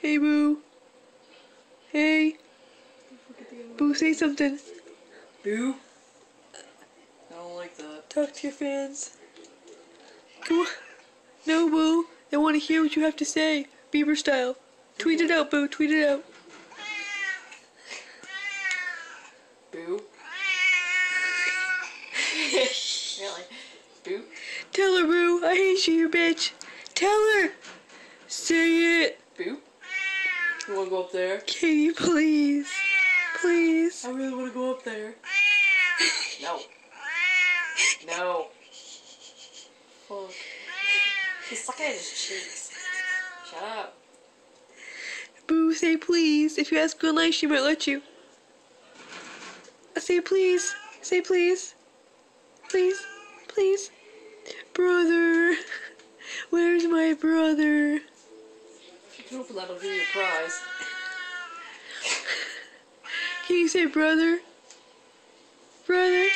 Hey, Boo. Hey. Boo, say something. Boo? I don't like that. Talk to your fans. Come on. No, Boo. They want to hear what you have to say. Bieber style. Tweet it out, Boo. Tweet it out. Boo? Really? Boo? Tell her, Boo. I hate you, bitch. Tell her. Say it. Boo? You wanna go up there? Katie, please. Please. I really wanna go up there. No. No. Fuck. He's sucking at his cheeks. Shut up. Boo, say please. If you ask real nice, she might let you. Say please. Say please. Please. Please. Brother. Where's my brother? If you can open that, I'll give you a prize. Can you say brother? Brother?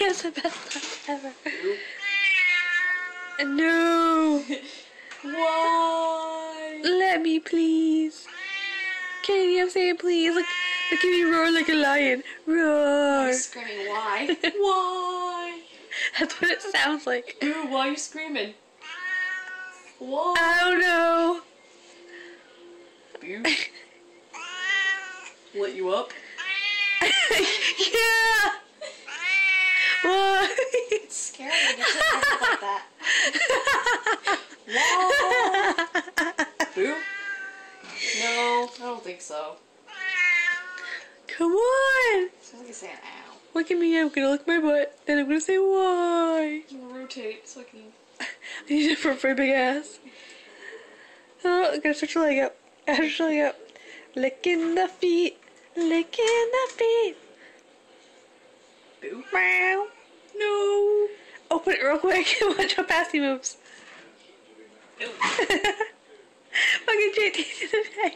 Yes, the best laugh ever. No. Why? Let me, please. Katie, I'm saying please. Look at me roar like a lion. Roar. You're screaming why? Why? That's what it sounds like. Boo, why are you screaming? Why? I don't know. Boo? Lit you up? Yeah. Why? It's scary when you just act like that. Why? Boo? No, I don't think so. Come on. Sounds like you're saying ow. Look at me. I'm gonna lick my butt. Then I'm gonna say why. I'm gonna rotate so I can... I need it for a pretty big ass. Oh, I'm gonna stretch your leg up. Stretch your leg up. Licking the feet. Licking the feet. Boo? Meow. No. Open it real quick and watch how fast he moves. No. Fucking JT did it.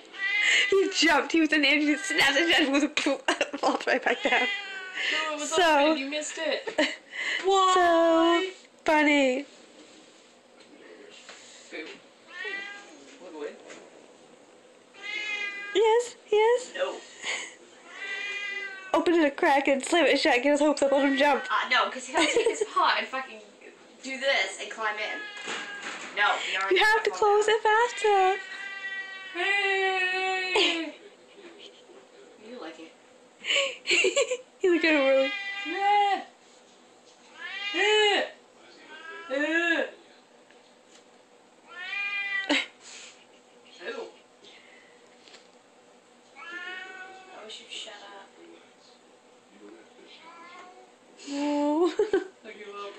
He jumped. He was in the air. He snapped his head with a poof. Flopped right back down. No, it was So- open. You missed it. Why? So funny. Boo. Look away. Yes, yes. No. Open it a crack and slam it shut. Get his hopes up. Let him jump. No, because he'll take his paw and fucking do this and climb in. No, You have to close it faster. Hey! You like it. You look at him really. Yeah. Yeah. Yeah. Ew. I wish you'd shut up. No. I give up.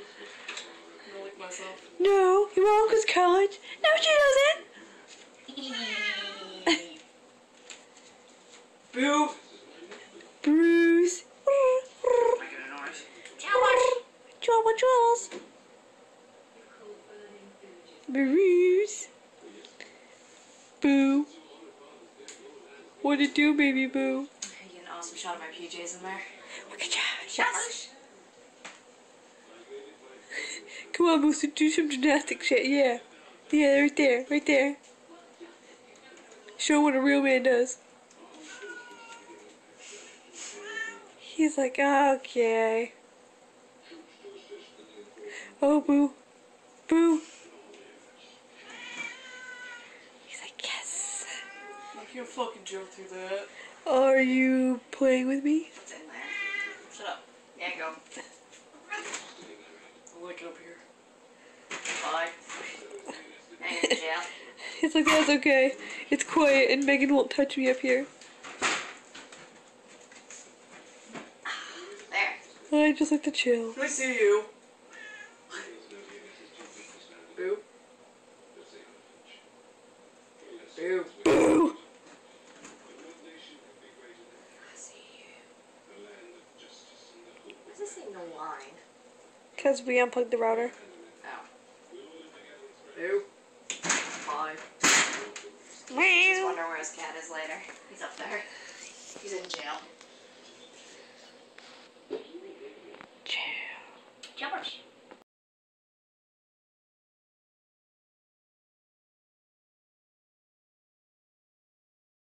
I'm gonna lick myself. No, your mom goes to college. No, she doesn't. Boo! Bruce. Making a noise. Jawel, Jules. Bruce. Boo. What'd it do, baby boo? You get an awesome shot of my PJs in there. Look at you. Yes. Come on, Boo, do some gymnastic shit. Yeah. Yeah, right there. Right there. Show what a real man does. He's like, okay. Oh, Boo. Boo. He's like, yes. I can't fucking jump through that. Are you playing with me? What's in there? Shut up. Yeah, go. I'll lick it up here. Bye. Hang in jail. He's like, that's okay. It's quiet and Megan won't touch me up here. There. I just like to chill. I see you. Boo. Boo. Boo! I see you. Why does this say no line? Because we unplugged the router. Oh. Boo. Bye. Just Meow. wonder where his cat is later. He's up there. He's in jail.